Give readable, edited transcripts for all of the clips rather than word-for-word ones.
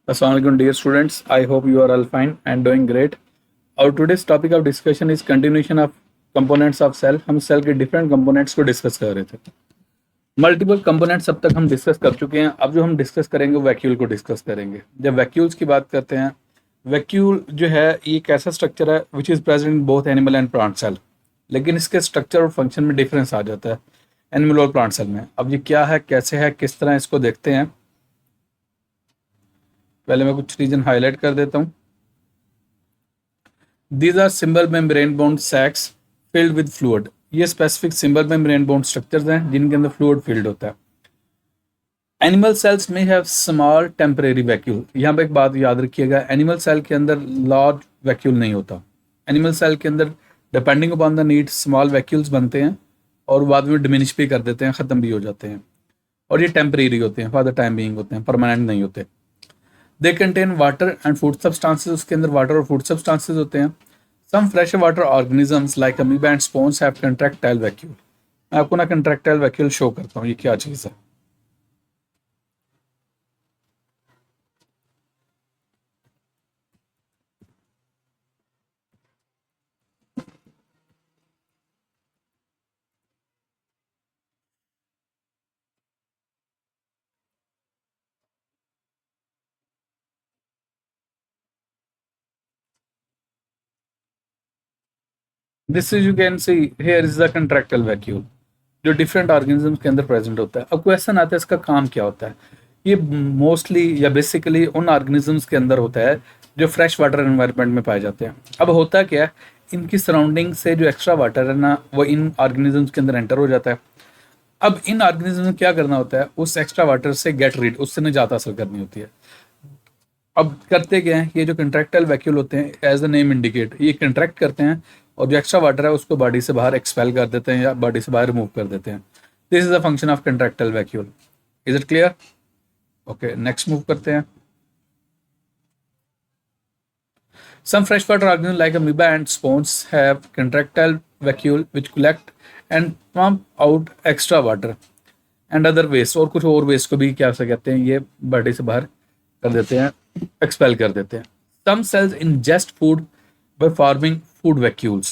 Assalamualaikum dear students. I hope you are all fine and doing great. Our today's topic of discussion is continuation of components of cell. हम cell के different components को discuss कर रहे थे. Multiple components अब तक हम discuss कर चुके हैं. अब जो हम डिस्कस करेंगे वैक्यूल को डिस्कस करेंगे. जब वैक्यूल्स की बात करते हैं, वैक्यूल जो है ये एक ऐसा स्ट्रक्चर है which is present in both animal and plant cell. लेकिन इसके स्ट्रक्चर और फंक्शन में डिफरेंस आ जाता है एनिमल और प्लांट सेल में. अब ये क्या है, कैसे है, किस तरह इसको देखते हैं. पहले मैं कुछ रीजन हाईलाइट कर देता हूँ. These are simple membrane bound sacs filled with fluid. ये specific simple membrane bound structures हैं जिनके अंदर फ्लूइड फील्ड होता है. एनिमल सेल्स में हैव स्मॉल टेम्परेरी वैक्यूल. यहाँ पे एक बात याद रखिएगा, एनिमल सेल के अंदर लार्ज वैक्यूल नहीं होता. एनिमल सेल के अंदर depending upon the need small vacuoles बनते हैं और बाद में डिमिनिश भी कर देते हैं, ख़त्म भी हो जाते हैं. और ये टेम्परेरी होते हैं, फॉर द टाइम बीइंग होते हैं, परमानेंट नहीं होते. They contain water and food substances. उसके अंदर वाटर और फूड सब्सटेंसेस होते हैं. Some fresh water organisms like amoeba and sponge have contractile vacuole. मैं आपको ना कंट्रैक्टाइल वैक्यूल शो करता हूँ, ये क्या चीज़ है. This is, you can see here is the contractile vacuole जो डिफरेंट ऑर्गेनिजम्स के अंदर प्रेजेंट होता है. अब क्वेश्चन आता है इसका काम क्या होता है. ये मोस्टली या बेसिकली उन ऑर्गेनिजम्स के अंदर होता है जो फ्रेश वाटर एनवायरनमेंट में पाए जाते हैं. अब होता क्या है, इनकी सराउंडिंग से जो एक्स्ट्रा वाटर है ना वो इन ऑर्गेनिजम्स के अंदर एंटर हो जाता है. अब इन ऑर्गेनिज्म में क्या करना होता है, उस एक्स्ट्रा वाटर से गेट रीड, उससे निजात हासिल करनी होती है. अब करते क्या है, ये जो कंट्रैक्टाइल वैक्यूल होते हैं एज द नेम इंडिकेट, ये कंट्रैक्ट करते हैं और जो एक्स्ट्रा वाटर है उसको बॉडी से बाहर एक्सपेल कर देते हैं या बॉडी से बाहर रिमूव कर देते हैं. This is the function of contractile vacuole. Is it clear? Okay, next move करते हैं. Some freshwater organisms like amoeba and sponges have contractile vacuole which collect and pump out extra water and other waste. और कुछ और waste को भी क्या से कहते हैं, ये बॉडी से बाहर कर देते हैं, एक्सपेल कर देते हैं. Some cells ingest food by forming food vacuoles.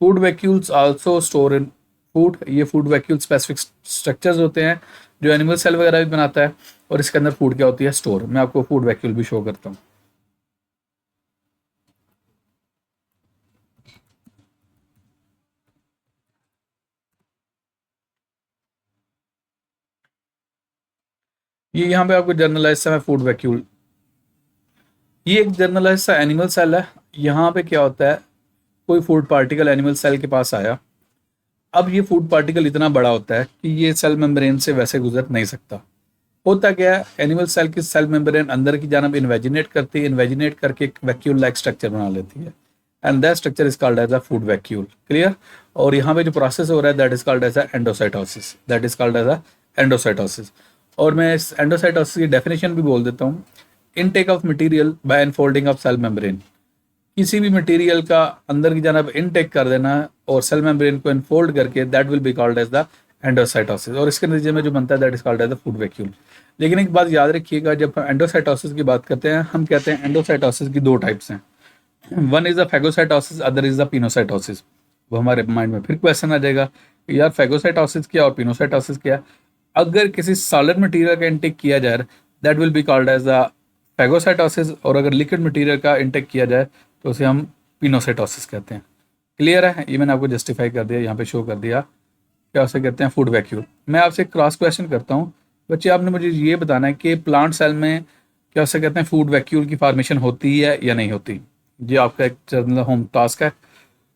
Food vacuoles also store in food. ये food vacuole specific structures होते हैं जो एनिमल सेल वगैरह भी बनाता है और इसके अंदर फूड क्या होती है, स्टोर. मैं आपको फूड वैक्यूल भी शो करता हूँ. ये यहाँ पे आपको जर्नलाइज सा है फूड वैक्यूल. ये एक जर्नलाइज सा एनिमल सेल है. यहाँ पे क्या होता है, कोई फूड पार्टिकल एनिमल सेल के पास आया. अब ये फूड पार्टिकल इतना बड़ा होता है कि ये सेल मेम्ब्रेन से वैसे गुजर नहीं सकता. होता क्या है, एनिमल सेल की सेल मेम्ब्रेन अंदर की जानब इन्वेजिनेट करती है, इन्वेजिनेट करके एक वैक्यूल लाइक स्ट्रक्चर बना लेती है and that structure is called as a food vacuole. Clear? और यहाँ पे जो प्रोसेस हो रहा है that is called as a endocytosis. That is called as a endocytosis. और मैं इस एंडोसाइटोसिस की डेफिनेशन भी बोल देता हूँ. Intake of material by unfolding of cell membrane. किसी भी मटेरियल का अंदर की जानब इनटेक कर देना और सेल मेम्ब्रेन को इनफोल्ड करके, that will be called as the endocytosis. और इसके नतीजे में जो बनता है that is called as the food vacuole. लेकिन एक बात याद रखिएगा, जब हम एंडोसाइटोसिस की बात करते हैं हम कहते हैं एंडोसाइटोसिस की दो टाइप्स हैं. One is the phagocytosis, other is the pinocytosis. वो हमारे माइंड में फिर क्वेश्चन आ जाएगा कि यार फैगोसाइटोसिस क्या और पिनोसाइटोसिस क्या. अगर किसी सॉलिड मटेरियल का इंटेक किया जाए that will be called as the phagocytosis, और अगर लिक्विड मटेरियल का इंटेक किया जाए तो उसे हम पिनोसाइटोसिस कहते हैं. क्लियर है? ये मैंने आपको जस्टिफाई कर दिया, यहाँ पे शो कर दिया क्या उसे कहते हैं, फूड वैक्यूल. मैं आपसे क्रॉस क्वेश्चन करता हूँ बच्चे, आपने मुझे ये बताना है कि प्लांट सेल में क्या उसे कहते हैं फूड वैक्यूल की फॉर्मेशन होती है या नहीं होती. ये आपका एक जर्नल होम टास्क है,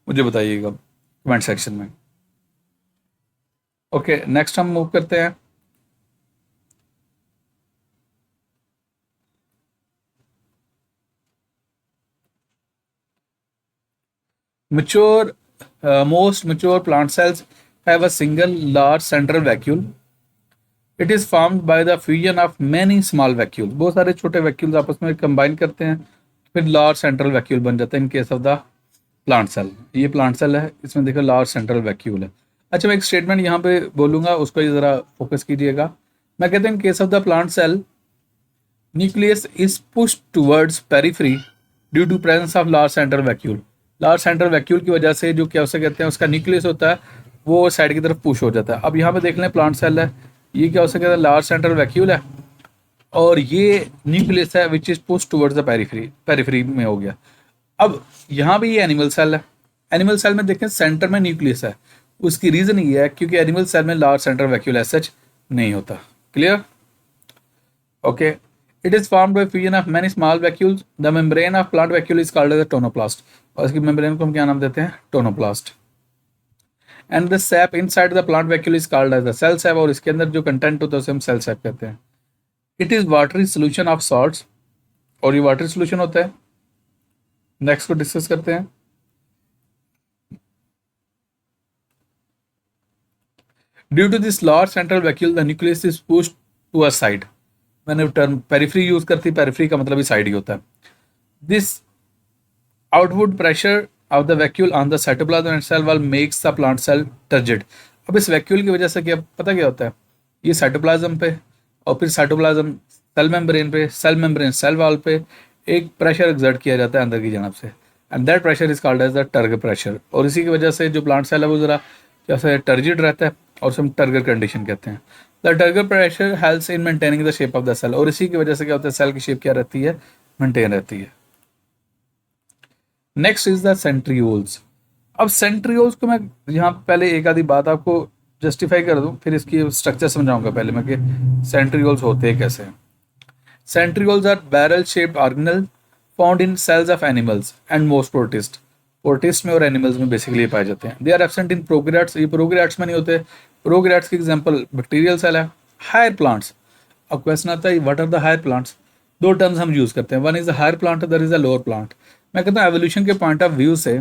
मुझे बताइएगा कमेंट सेक्शन में. ओके, नेक्स्ट हम मूव करते हैं. Mature, most mature plant cells have a single large central vacuole. It is formed by the fusion of many small vacuoles. बहुत सारे छोटे vacuoles आपस में कंबाइन करते हैं, फिर लार्ज सेंट्रल वैक्यूल बन जाता है. In case of the plant cell, ये प्लांट सेल है, इसमें देखो लार्ज सेंट्रल वैक्यूल है. अच्छा, मैं एक स्टेटमेंट यहाँ पे बोलूँगा, उसको ज़रा फोकस कीजिएगा. मैं कहता हूँ in case of the plant cell nucleus is push towards periphery due to presence of large central vacuole. Large central vacuole की वजह से जो क्या उसे कहते हैं उसका न्यूक्लियस होता है वो साइड की तरफ पुश हो जाता है। अब यहाँ पे देख लें प्लांट सेल है, ये क्या उसे कहते हैं लार्ज सेंट्रल वैक्यूल है और ये न्यूक्लियस है which is push towards the periphery, periphery में हो गया। अब यहाँ भी ये एनिमल सेल है, एनिमल सेल में देखें सेंटर में न्यूक्लियस है, उसकी रीजन ये है क्योंकि एनिमल सेल में large central vacuole as such नहीं होता। Clear? Okay. It is formed by fusion of many small vacuoles. The membrane of plant vacuole is called as the tonoplast, और इसकी मेम्ब्रेन को हम क्या नाम देते हैं? Tonoplast. And the sap inside the plant vacuole is called as the cell sap, और इसके अंदर जो कंटेंट होता है उसे हम सेल सैप कहते हैं। It is watery solution of salts, और ये वाटरी सोल्यूशन होता है। नेक्स्ट को डिस्कस करते हैं। Due to this large central vacuole the nucleus is pushed to a side. मैंने टर्म पेरिफेरी यूज करती, पेरिफेरी का मतलब ही साइड ही होता है। दिस आउटवुड pressure of the vacuole on the cytoplasm and cell wall makes the plant cell turgid. अब इस वैक्यूल की वजह से क्या पता क्या होता है, ये साइटोप्लाज्म पे और फिर साइटोप्लाज्म सेल मेम्ब्रेन पे, सेल मेम्ब्रेन सेल वॉल पे एक प्रेशर एक्सर्ट किया जाता है अंदर की जानब से, and that pressure is called as the turgor pressure. और इसी की वजह से जो प्लांट सेल है वो जरा जैसे टर्जिड रहता है और उसे हम टर्गर कंडीशन कहते हैं। The turgor pressure helps in maintaining the shape of the cell, और इसी की वजह से क्या होता है सेल की शेप क्या रहती है? मेंटेन रहती है। Next is the centrioles. अब सेंट्रियोल्स को मैं यहाँ पहले एक आधी बात आपको जस्टिफाई कर दूं, फिर इसकी स्ट्रक्चर समझाऊंगा पहले मैं कि सेंट्रियोल्स होते हैं कैसे। Centrioles are barrel shaped organelle found in cells of animals and most protist. Protist में और एनिमल्स में बेसिकली पाए जाते हैं। They are absent in prokaryotes, ये प्रोकैरियोट्स में नहीं होते। प्रोकैरियोट्स की एग्जांपल बैक्टीरियल सेल है। हायर प्लांट्स, अब क्वेश्चन आता है what are the higher plants. दो टर्म्स हम यूज करते हैं, one is the higher plant, other is the lower plant. मैं कहता हूँ एवोल्यूशन के पॉइंट ऑफ व्यू से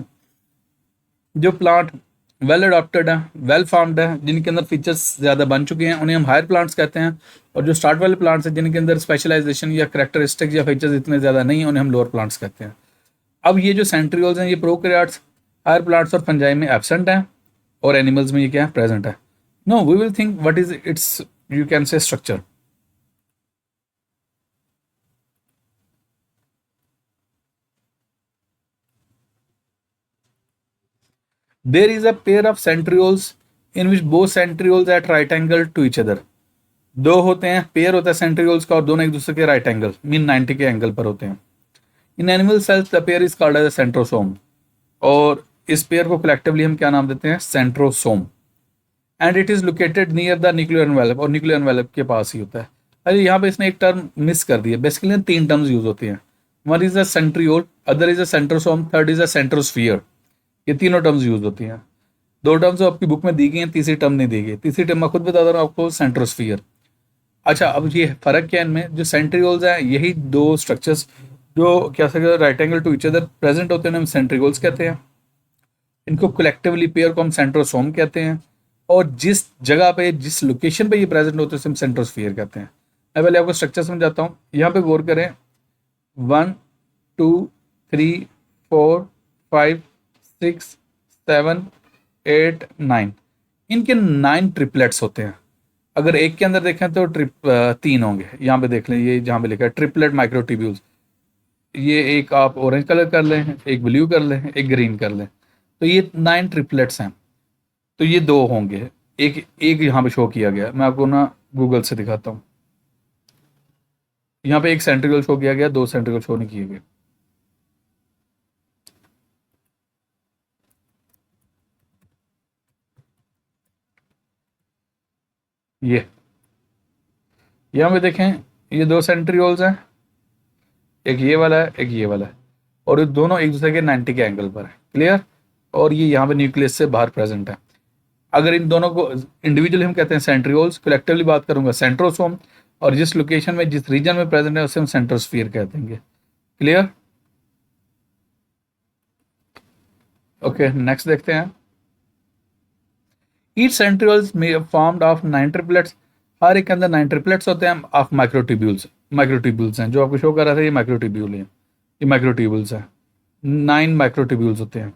जो प्लांट वेल अडॉप्टेड है, वेल फॉर्म्ड है, जिनके अंदर फीचर्स ज़्यादा बन चुके हैं, उन्हें हम हायर प्लांट्स कहते हैं। और जो स्टार्ट वाले प्लांट्स हैं जिनके अंदर स्पेशलाइजेशन या करेक्टरिस्टिक्स या फीचर्स इतने ज़्यादा नहीं है, उन्हें हम लोअर प्लांट्स कहते हैं। अब ये जो सेंट्रियोल्स हैं ये प्रोकैरियोट्स, हायर प्लांट्स और फंजाई में एब्सेंट हैं, और एनिमल्स में ये क्या है? प्रेजेंट है। No, we will think what is its you can say structure. There is a pair of centrioles in which both centrioles at right angle to each other। दो होते हैं, पेयर होता है सेंट्रियोल्स का, और दोनों एक दूसरे के राइट एंगल मीन 90 के एंगल पर होते हैं। In animal cells the pair is called as centrosome, और इस पेयर को कलेक्टिवली हम क्या नाम देते हैं? Centrosome. And it is located near the nuclear envelope, और न्यूक्लियर एनवेलप के पास ही होता है। अरे यहाँ पे इसने एक टर्म मिस कर दी है। बेसिकली तीन टर्म्स यूज होते हैं, one is a centriole, other is a centrosome, third is a centrosphere. ये तीनों टर्म्स यूज होती हैं। दो टर्म्स आपकी बुक में दी गई हैं, तीसरी टर्म नहीं दी गई। तीसरी टर्म मैं खुद बता रहा हूँ आपको, सेंट्रोस्फियर। अच्छा, अब ये फर्क क्या है इनमें? जो सेंट्रियोल्स हैं यही दो स्ट्रक्चर्स जो क्या सकते हैं right angle to each other present होते हैं, हम सेंट्रियोल्स कहते हैं। इनको कलेक्टिवली पेयर को हम सेंट्रोसोम कहते हैं, और जिस जगह पे जिस लोकेशन पे ये प्रेजेंट होते हैं उसे हम सेंट्रोस्फियर कहते हैं। मैं पहले आपको स्ट्रक्चर समझाता हूँ, यहाँ पे गौर करें। 1 2 3 4 5 6 7 8 9, इनके 9 ट्रिपलेट्स होते हैं। अगर एक के अंदर देखें तो तीन होंगे। यहाँ पे देख लें, ये जहाँ पे लिखा है ट्रिपलेट माइक्रोट्यूब्यूल्स, ये एक आप ऑरेंज कलर कर लें, एक ब्लू कर लें, एक ग्रीन कर लें, तो ये 9 ट्रिपलेट्स हैं। तो ये दो होंगे, एक एक यहाँ पे शो किया गया। मैं आपको ना गूगल से दिखाता हूँ। यहाँ पे एक सेंट्रिकल शो किया गया, दो सेंट्रिकल शो नहीं किए गए। ये यहाँ पे देखें, ये दो सेंट्रियोल्स हैं, एक ये वाला है, एक ये वाला है, और ये दोनों एक दूसरे के 90 के एंगल पर है। क्लियर? और ये यहाँ पे न्यूक्लियस से बाहर प्रेजेंट है। अगर इन दोनों को इंडिविजुअली हम कहते हैं सेंट्रियोल्स, कलेक्टिवली बात करूंगा सेंट्रोसोम, और जिस लोकेशन में जिस रीजन में प्रेजेंट है उसे हम सेंट्रोस्फीयर कह देंगे। क्लियर? ओके, नेक्स्ट देखते हैं। Each centrioles formed of 9 triplets, हर एक के अंदर 9 ट्रिपलेट्स होते हैं ऑफ माइक्रोट्यूब्यूल्स। माइक्रोट्यूब्यूल्स हैं जो आपको शो कर रहा था, ये माइक्रोट्यूब्यूल है, ये माइक्रोट्यूब्यूल्स हैं। 9 माइक्रोट्यूब्यूल्स होते हैं,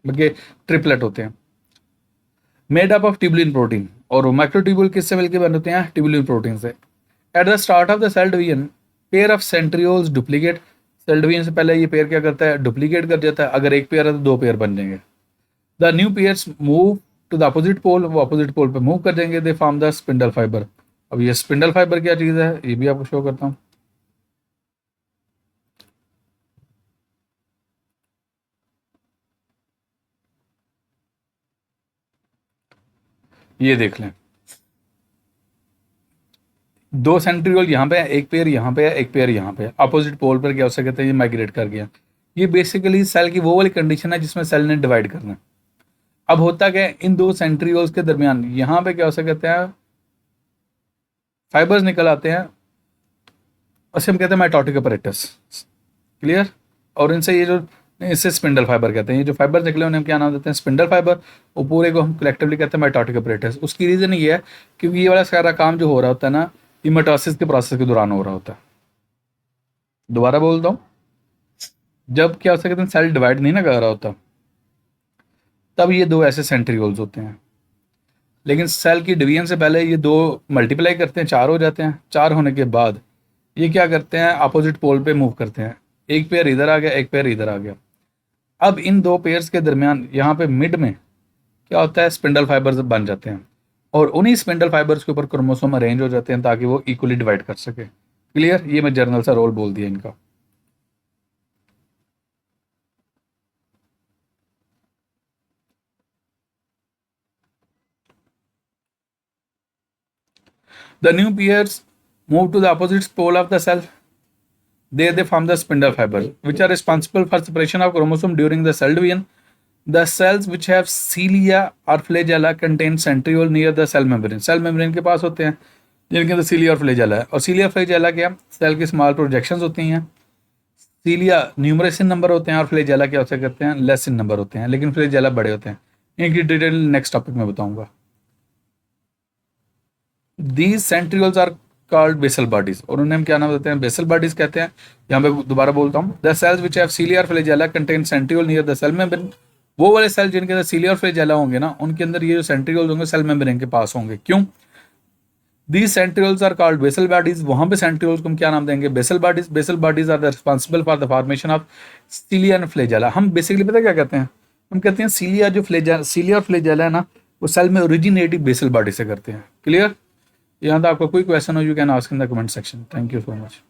ट्रिपलेट होते हैं, made up of tubulin protein. और माइक्रोट्यूब्यूल किससे मिलकर बने होते हैं? ट्यूबुलिन प्रोटीन से। At the start of the cell division pair of centrioles duplicate. Cell division से पहले ये पेयर क्या करता है, डुप्लीकेट कर देता है। अगर एक पेयर है तो दो पेयर बन जाएंगे। The new pairs move to the opposite pole, वो अपोजिट पोल पे मूव कर जाएंगे। They form the spindle fibre. अब ये स्पिंडल फाइबर क्या चीज़ है ये भी आपको शो करता हूँ। ये देख लें, दो सेंट्रियोल यहाँ पे है, एक पेयर यहाँ पे है, एक पेयर यहाँ पे है। अपोजिट पोल पर क्या हो सकता है, ये माइग्रेट कर गया। ये बेसिकली सेल की वो वाली कंडीशन है जिसमें सेल ने डिवाइड करना है। अब होता क्या है, इन दो सेंट्रियोल्स के दरमियान यहाँ पे क्या हो सकता है, फाइबर्स निकल आते हैं, उसे हम कहते हैं माइटोटिक अपरेटस। क्लियर। और इनसे ये जो, इससे स्पिंडल फाइबर कहते हैं। ये जो फाइबर निकले उन्हें हम क्या नाम देते हैं, स्पिंडल फाइबर। और पूरे को हम कलेक्टिवली कहते हैं माइटोटिक अपरेटस। उसकी रीज़न ये है क्योंकि ये वाला सारा काम जो हो रहा होता है ना, ये मिटोसिस के प्रोसेस के दौरान हो रहा होता है। दोबारा बोलता हूँ, जब क्या हो सकता है सेल डिवाइड नहीं ना कर रहा होता, तब ये दो ऐसे सेंट्रियोल्स होते हैं। लेकिन सेल की डिवीजन से पहले ये दो मल्टीप्लाई करते हैं, चार हो जाते हैं। चार होने के बाद ये क्या करते हैं, अपोजिट पोल पे मूव करते हैं। एक पेयर इधर आ गया, एक पेयर इधर आ गया। अब इन दो पेयर्स के दरमियान यहाँ पे मिड में क्या होता है, स्पिंडल फाइबर्स बन जाते हैं। और उन्हीं स्पिंडल फाइबर्स के ऊपर क्रोमोसोम अरेंज हो जाते हैं ताकि वो इक्वली डिवाइड कर सके। क्लियर। ये मैं जर्नल सा रोल बोल दिया इनका। The new pairs move to the opposite pole of the cell. There they form the spindle fibers, which are responsible for separation of chromosome during the cell division. The cells which have cilia or flagella contain centriole near the cell membrane. Cell membrane के पास होते हैं जिनके अंदर cilia और flagella है। और cilia flagella क्या, cell की स्मॉल प्रोजेक्शंस होती हैं। cilia न्यूमरस इन नंबर होते हैं और flagella क्या होते करते हैं, लेस इन नंबर होते हैं। लेकिन flagella बड़े होते हैं। इनकी डिटेल नेक्स्ट टॉपिक में बताऊंगा। These centrioles are called basal bodies, और उन्हें हम क्या नाम देते हैं, बेसल बॉडीज कहते हैं। यहाँ पे दोबारा बोलता हूँ, the cells which have cilia और flagella contain centriole near the cell membrane। वो वाले सेल जिनके अंदर cilia और flagella होंगे ना, उनके अंदर ये जो सेंट्रियोल्स होंगे सेल मेम्ब्रेन के पास होंगे। क्यों? These centrioles are called basal bodies। वहां पे सेंट्रियोल्स को हम क्या नाम देंगे, basal bodies. Basal bodies are the responsible for the formation of cilia and flagella। हम बेसिकली पता क्या कहते हैं, हम कहते हैं cilia और flagella है ना, वो सेल में ओरिजिनेट बेसल बॉडी से करते हैं। क्लियर। यहाँ तो आपका कोई क्वेश्चन हो, you can ask in the comment section. Thank you so much.